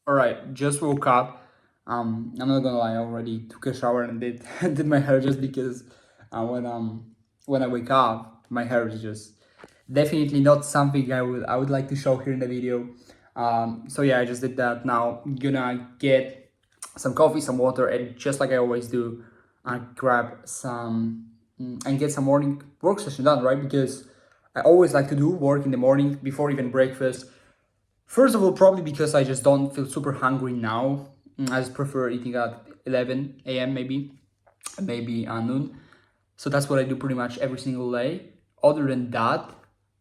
All right, just woke up. I'm not gonna lie, I already took a shower and did did my hair just because when I wake up, my hair is just definitely not something I would like to show here in the video. So yeah, I just did that. Now I'm gonna get some coffee, some water, and just like I always do, I grab some and get some morning work session done, right? Because I always like to do work in the morning before even breakfast. First of all, probably because I just don't feel super hungry now. I just prefer eating at 11 a.m. maybe noon. So that's what I do pretty much every single day. Other than that,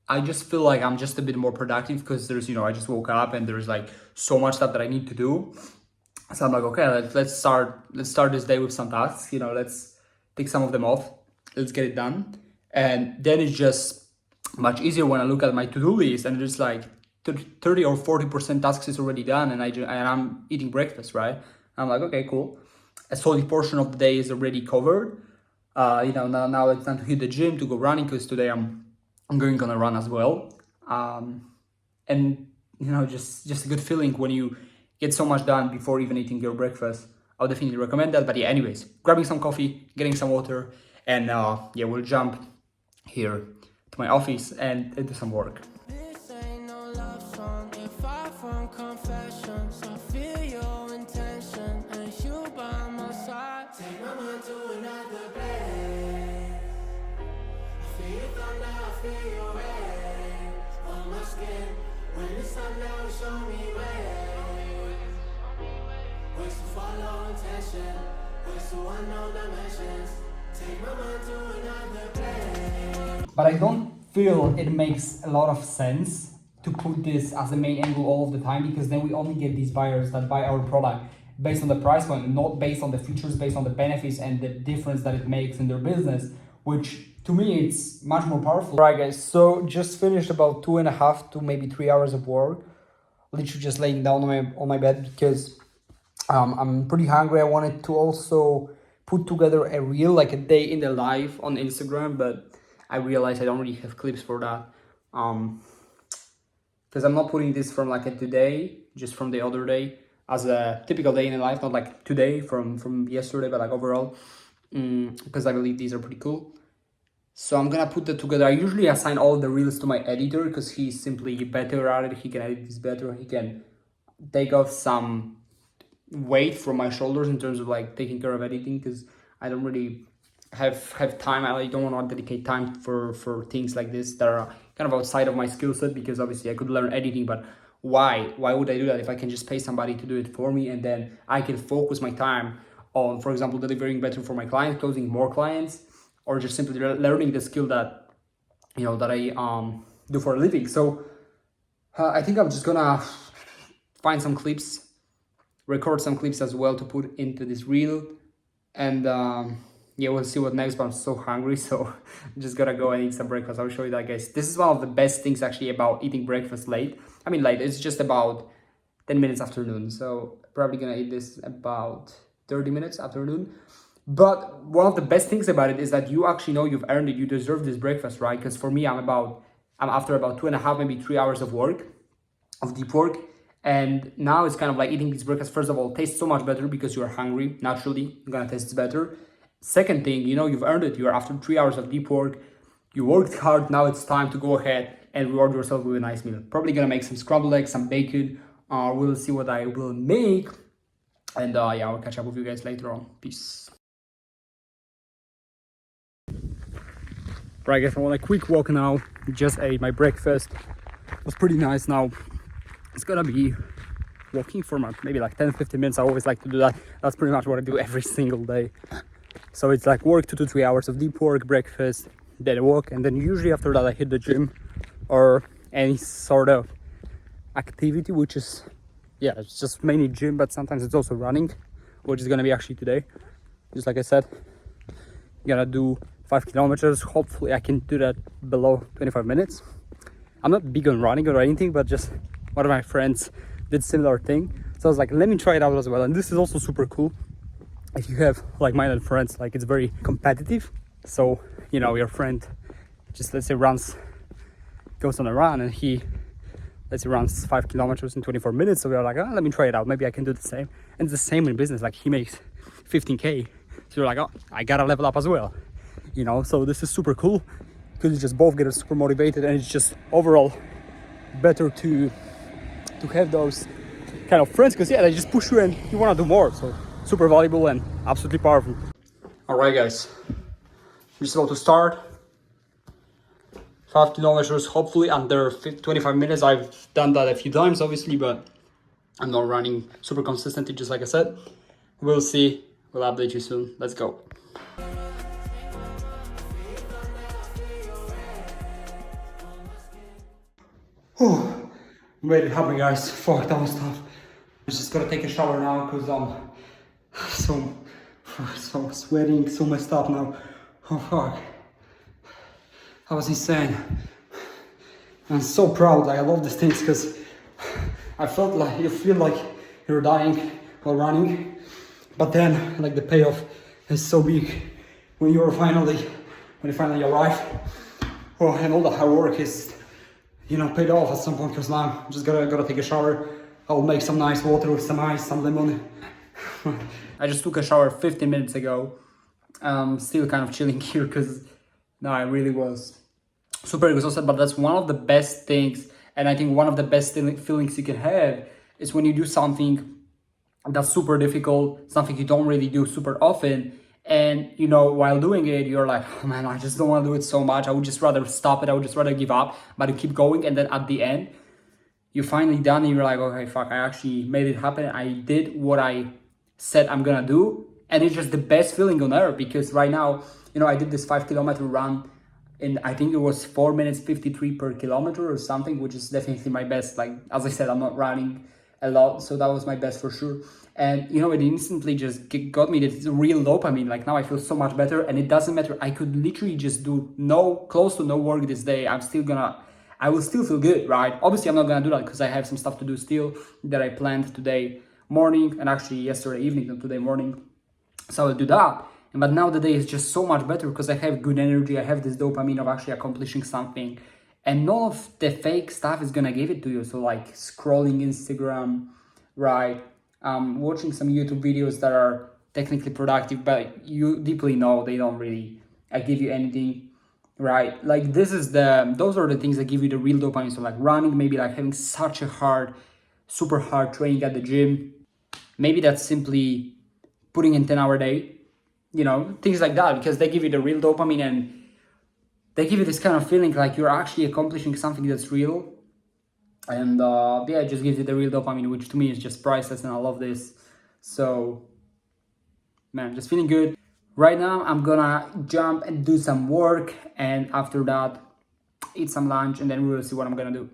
I just feel like I'm just a bit more productive because I just woke up and there's like so much stuff that I need to do. So I'm like, okay, let's start this day with some tasks. Let's take some of them off. Let's get it done. And then it's just much easier when I look at my to-do list and it's like 30 or 40% tasks is already done and I'm eating breakfast, right? I'm like, okay, cool. A solid portion of the day is already covered. Now it's time to hit the gym to go running because today I'm going on a run as well. And just a good feeling when you get so much done before even eating your breakfast. I'll definitely recommend that. But yeah, anyways, grabbing some coffee, getting some water, and yeah, we'll jump here to my office and do some work. This ain't no love song, if far from confessions. I feel your intention, and you by my side. Take my mind to another place. I feel your thunder, I feel your rain on my skin. When it's time now, show me ways. Ways to follow intention, ways to unknown dimensions. Take my mind to another place. But I don't feel it makes a lot of sense to put this as the main angle all of the time because then we only get these buyers that buy our product based on the price point, not based on the features, based on the benefits and the difference that it makes in their business, which to me it's much more powerful. Right, guys, so just finished about 2.5 to maybe 3 hours of work, literally just laying down on my bed because I'm pretty hungry. I wanted to also put together a reel, like a day in the life on Instagram, but I realized I don't really have clips for that. Because I'm not putting this from like a today, just from the other day, as a typical day in the life, not like today from yesterday, but like overall, because I believe these are pretty cool. So I'm gonna put that together. I usually assign all the reels to my editor because he's simply better at it. He can edit this better. He can take off some weight from my shoulders in terms of like taking care of editing because I don't really have time. I don't want to dedicate time for things like this that are kind of outside of my skill set because obviously I could learn editing, but why would I do that if I can just pay somebody to do it for me and then I can focus my time on, for example, delivering better for my clients, closing more clients, or just simply learning the skill that I do for a living. So I think I'm just gonna find some clips, record some clips as well to put into this reel, and yeah, we'll see what next. But I'm so hungry, so I'm just gotta go and eat some breakfast. I'll show you that, guys. This is one of the best things actually about eating breakfast late. I mean late, it's just about 10 minutes after noon, so probably gonna eat this about 30 minutes after noon. But one of the best things about it is that you actually know you've earned it. You deserve this breakfast, right? Because for me, I'm after about 2.5, maybe 3 hours of work, of deep work. And now it's kind of like eating this breakfast. First of all, tastes so much better because you're hungry. Naturally, you're gonna taste better. Second thing, you've earned it. You're after 3 hours of deep work. You worked hard. Now it's time to go ahead and reward yourself with a nice meal. Probably gonna make some scrambled eggs, some bacon. We'll see what I will make. And yeah, I'll catch up with you guys later on. Peace. Right, guys, I'm on a quick walk now. Just ate my breakfast. It was pretty nice. Now it's gonna be walking for maybe like 10-15 minutes. I always like to do that. That's pretty much what I do every single day. So it's like work, 2 to 3 hours of deep work, breakfast, then a walk, and then usually after that I hit the gym or any sort of activity, which is, yeah, it's just mainly gym, but sometimes it's also running, which is gonna be actually today. Just like I said, gonna do 5 kilometers. Hopefully I can do that below 25 minutes. I'm not big on running or anything, but just one of my friends did similar thing, so I was like, let me try it out as well. And this is also super cool if you have like-minded friends. Like, it's very competitive, so your friend just, let's say, goes on a run and he let's say runs 5 kilometers in 24 minutes. So we are like, oh, let me try it out. Maybe I can do the same. And it's the same in business. Like he makes 15K. So you're like, oh, I gotta level up as well. You know, so this is super cool because you just both get super motivated, and it's just overall better to have those kind of friends, because yeah, they just push you and you want to do more. So super valuable and absolutely powerful. All right, guys, we're just about to start. 5 kilometers, hopefully under 25 minutes. I've done that a few times, obviously, but I'm not running super consistently, just like I said. We'll see. We'll update you soon. Let's go. Whew. Made it happen, guys. Fuck, that was tough. I'm just gonna take a shower now because I'm so sweating, so messed up now. Oh fuck. That was insane. I'm so proud. Like, I love these things because I felt like you feel like you're dying while running, but then like the payoff is so big when you finally arrive. Oh, and all the hard work is, you know, paid off at some point, because now I'm just gotta take a shower. I'll make some nice water with some ice, some lemon. I just took a shower 15 minutes ago. Still kind of chilling here because no, I really was super exhausted, but that's one of the best things, and I think one of the best feelings you can have is when you do something that's super difficult, something you don't really do super often, and you know, while doing it, you're like, oh man, I just don't want to do it so much. I would just rather stop it. I would just rather give up, but you keep going, and then at the end, you're finally done, and you're like, okay, fuck, I actually made it happen. I did what I said I'm gonna do, and it's just the best feeling on earth. Because right now, you know, I did this 5 kilometer run, and I think it was 4 minutes 53 per kilometer or something, which is definitely my best. Like, as I said, I'm not running a lot, so that was my best for sure. And you know, it instantly just got me this real dopamine. Like, now I feel so much better, and it doesn't matter. I could literally just do close to no work this day. I will still feel good, right? Obviously, I'm not gonna do that because I have some stuff to do still that I planned today morning, and actually yesterday evening and today morning. So I'll do that. But now the day is just so much better because I have good energy. I have this dopamine of actually accomplishing something, and none of the fake stuff is gonna give it to you. So like scrolling Instagram, right? Watching some YouTube videos that are technically productive, but you deeply know they don't really give you anything, right? Like, those are the things that give you the real dopamine. So like running, maybe like having such a super hard training at the gym. Maybe that's simply putting in 10-hour day, you know, things like that, because they give you the real dopamine, and they give you this kind of feeling like you're actually accomplishing something that's real. And yeah, it just gives you the real dopamine, which to me is just priceless, and I love this. So man, just feeling good. Right now I'm gonna jump and do some work, and after that eat some lunch, and then we will see what I'm gonna do.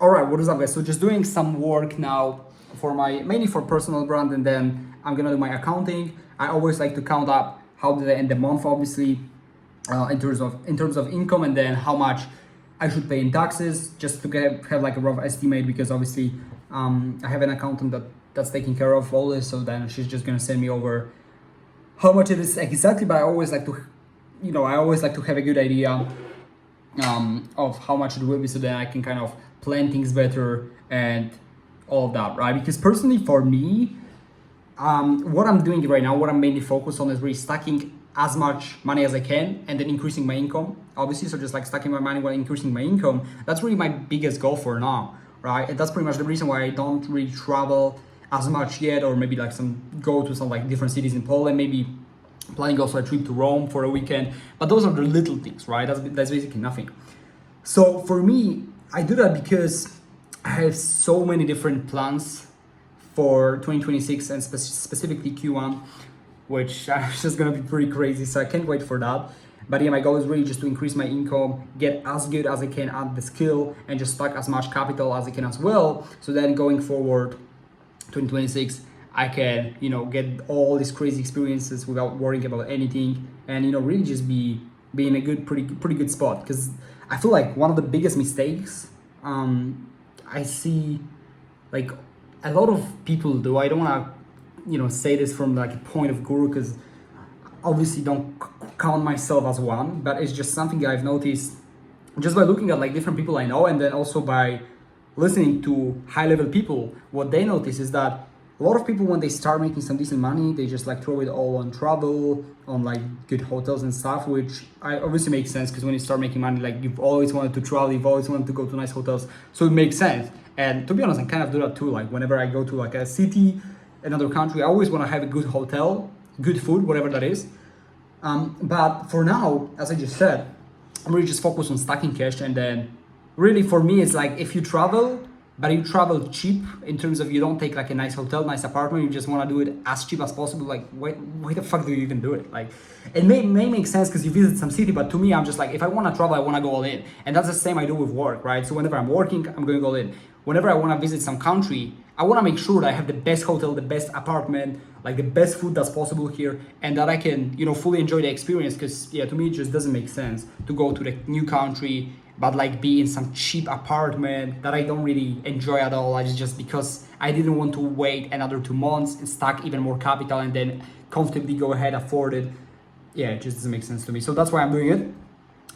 All right, what is up, guys? So just doing some work now mainly for personal brand, and then I'm gonna do my accounting. I always like to count up how did I end the month, obviously, in terms of income, and then how much I should pay in taxes, just to have like a rough estimate, because obviously I have an accountant that's taking care of all this, so then she's just gonna send me over how much it is exactly. But I always like to have a good idea of how much it will be, so then I can kind of plan things better and all of that, right? Because personally for me, what I'm doing right now, what I'm mainly focused on is really stacking as much money as I can, and then increasing my income, obviously. So just like stacking my money while increasing my income, that's really my biggest goal for now, right? And that's pretty much the reason why I don't really travel as much yet, or maybe like go to some like different cities in Poland, maybe planning also a trip to Rome for a weekend. But those are the little things, right? That's basically nothing. So for me, I do that because I have so many different plans for 2026, and specifically Q1, which is just gonna be pretty crazy. So I can't wait for that. But yeah, my goal is really just to increase my income, get as good as I can at the skill, and just stack as much capital as I can as well. So then going forward, 2026, I can, you know, get all these crazy experiences without worrying about anything, and, you know, really just be in a pretty good spot. Because I feel like one of the biggest mistakes I see, like, a lot of people do. I don't want to, you know, say this from like a point of guru, because obviously don't count myself as one, but it's just something I've noticed just by looking at like different people I know, and then also by listening to high level people, what they notice is that a lot of people, when they start making some decent money, they just like throw it all on travel, on like good hotels and stuff, which I obviously makes sense, because when you start making money, like you've always wanted to travel, you've always wanted to go to nice hotels, so it makes sense. And to be honest, I kind of do that too. Like whenever I go to like a city, another country, I always want to have a good hotel, good food, whatever that is. But for now, as I just said, I'm really just focused on stacking cash. And then really for me, it's like if you travel, but you travel cheap in terms of you don't take like a nice hotel, nice apartment, you just want to do it as cheap as possible. Like why the fuck do you even do it? Like it may make sense because you visit some city, but to me, I'm just like, if I want to travel, I want to go all in. And that's the same I do with work, right? So whenever I'm working, I'm going to go in. Whenever I want to visit some country, I want to make sure that I have the best hotel, the best apartment, like the best food that's possible here, and that I can, fully enjoy the experience. Because yeah, to me, it just doesn't make sense to go to the new country, but like be in some cheap apartment that I don't really enjoy at all. I just because I didn't want to wait another 2 months and stack even more capital and then comfortably go ahead, afford it. Yeah, it just doesn't make sense to me. So that's why I'm doing it.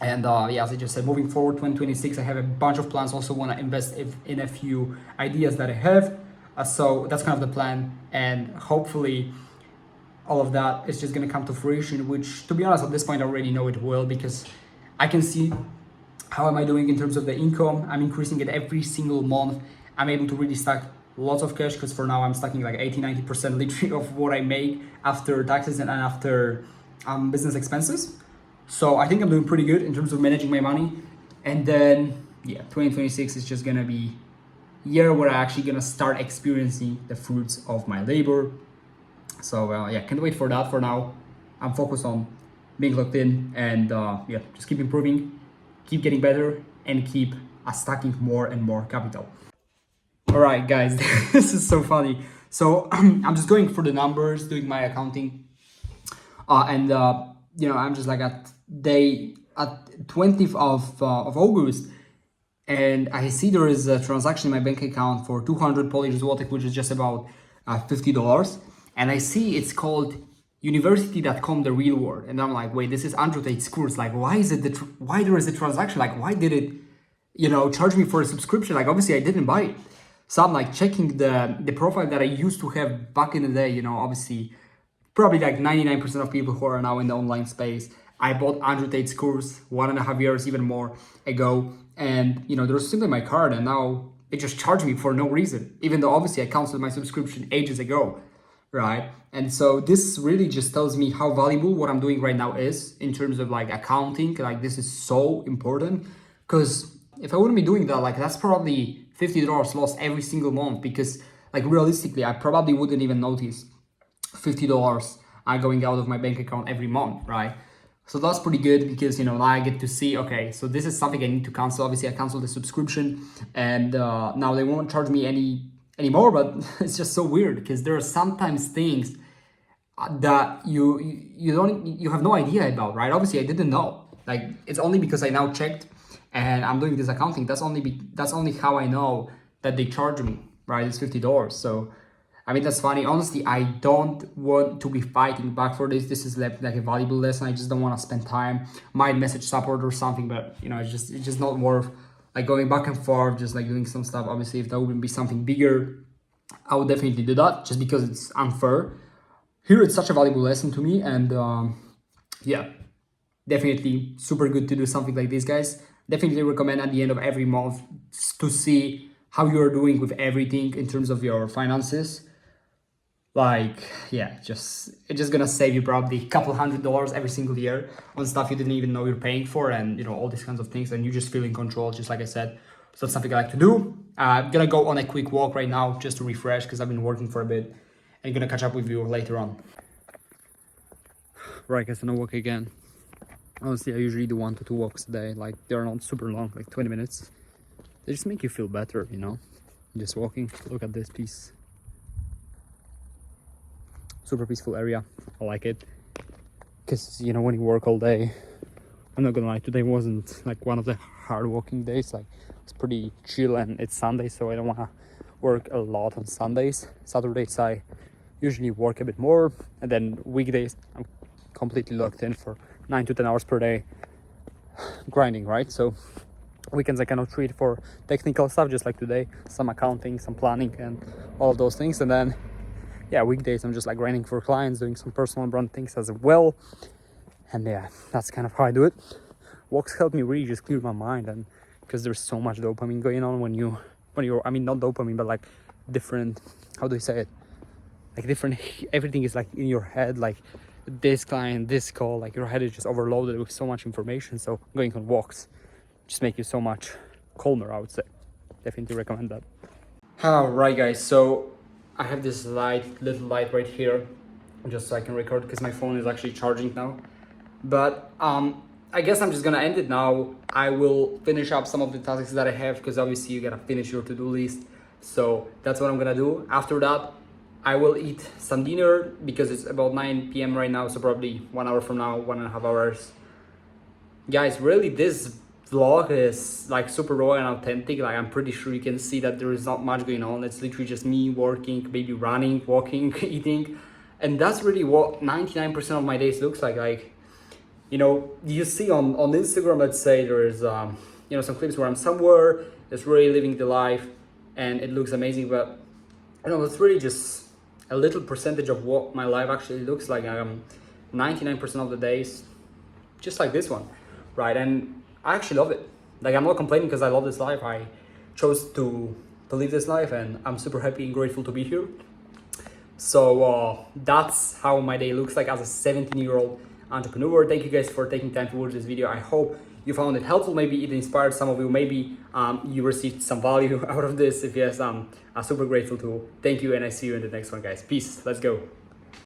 And yeah, as I just said, moving forward 2026, I have a bunch of plans. Also want to invest in a few ideas that I have. So that's kind of the plan, and hopefully all of that is just going to come to fruition, which to be honest at this point I already know it will, because I can see how am I doing in terms of the income. I'm increasing it every single month. I'm able to really stack lots of cash, because for now I'm stacking like 80-90% literally of what I make after taxes and after business expenses. So I think I'm doing pretty good in terms of managing my money. And then yeah, 2026 is just gonna be year where I'm actually gonna start experiencing the fruits of my labor. So yeah, can't wait for that. For now, I'm focused on being locked in, and yeah, just keep improving, keep getting better, and keep stacking more and more capital. All right, guys, this is so funny. So I'm just going for the numbers, doing my accounting, and I'm just like at 20th of August, and I see there is a transaction in my bank account for 200 Polish zloty, which is just about $50. And I see it's called university.com, the real world. And I'm like, wait, this is Andrew Tate's course. Like, why is it why there is a transaction? Like, why did it, charge me for a subscription? Like, obviously I didn't buy it. So I'm like checking the profile that I used to have back in the day, obviously probably like 99% of people who are now in the online space. I bought Andrew Tate's course 1.5 years, even more ago. And, there was simply my card, and now it just charged me for no reason, even though obviously I canceled my subscription ages ago, right? And so this really just tells me how valuable what I'm doing right now is in terms of like accounting. Like this is so important, because if I wouldn't be doing that, like that's probably $50 lost every single month, because like realistically, I probably wouldn't even notice $50 going out of my bank account every month, right? So that's pretty good, because now I get to see, okay, so this is something I need to cancel. Obviously I canceled the subscription, and now they won't charge me anymore. But it's just so weird, because there are sometimes things that you have no idea about, right? Obviously I didn't know. Like it's only because I now checked and I'm doing this accounting. That's only how I know that they charge me, right? It's $50. So I mean, that's funny. Honestly, I don't want to be fighting back for this. This is like a valuable lesson. I just don't want to spend time. Might message support or something, but it's just not worth like going back and forth, just like doing some stuff. Obviously, if that would be something bigger, I would definitely do that, just because it's unfair. Here, it's such a valuable lesson to me, and yeah, definitely super good to do something like this, guys. Definitely recommend at the end of every month to see how you are doing with everything in terms of your finances. Like yeah, it's just gonna save you probably a couple $100 every single year on stuff you didn't even know you're paying for, and all these kinds of things, and you just feel in control, just like I said. So that's something I like to do. I'm gonna go on a quick walk right now just to refresh, because I've been working for a bit, and gonna catch up with you later on. Right, guys, I'm gonna walk again. Honestly, I usually do 1 to 2 walks a day. Like they're not super long, like 20 minutes. They just make you feel better, just walking. Look at this piece. Super peaceful area. I like it, because when you work all day, I'm not gonna lie, today wasn't like one of the hard walking days. Like it's pretty chill, and it's Sunday, so I don't want to work a lot on Sundays. Saturdays I usually work a bit more, and then weekdays I'm completely locked in for 9 to 10 hours per day grinding, right? So Weekends I kind of treat for technical stuff, just like today, some accounting, some planning, and all of those things. And then, yeah, weekdays I'm just like grinding for clients, doing some personal brand things as well. And yeah, that's kind of how I do it. Walks help me really just clear my mind, and because there's so much dopamine going on when you're, I mean, not dopamine, but like different, how do you say it? Like different, everything is like in your head, like this client, this call, like your head is just overloaded with so much information. So going on walks just make you so much calmer, I would say. Definitely recommend that. Alright guys, so I have this little light right here, just so I can record, because my phone is actually charging now. But I guess I'm just gonna end it now. I will finish up some of the tasks that I have, because obviously you gotta finish your to-do list. So that's what I'm gonna do. After that, I will eat some dinner, because it's about 9 p.m. right now, so probably 1 hour from now, 1.5 hours. Guys, really, this vlog is like super raw and authentic. Like, I'm pretty sure you can see that there is not much going on. It's literally just me working, maybe running, walking, eating. And that's really what 99% of my days looks like. Like, you know, you see on Instagram, let's say there's, you know, some clips where I'm somewhere, just really living the life and it looks amazing. But, you know, it's really just a little percentage of what my life actually looks like. 99% of the days, just like this one, right? And I actually love it. Like, I'm not complaining, because I love this life. I chose to live this life, and I'm super happy and grateful to be here. So that's how my day looks like as a 17-year-old entrepreneur. Thank you guys for taking time to watch this video. I hope you found it helpful. Maybe it inspired some of you. Maybe you received some value out of this. If yes, I'm super grateful too. Thank you, and I see you in the next one, guys. Peace. Let's go.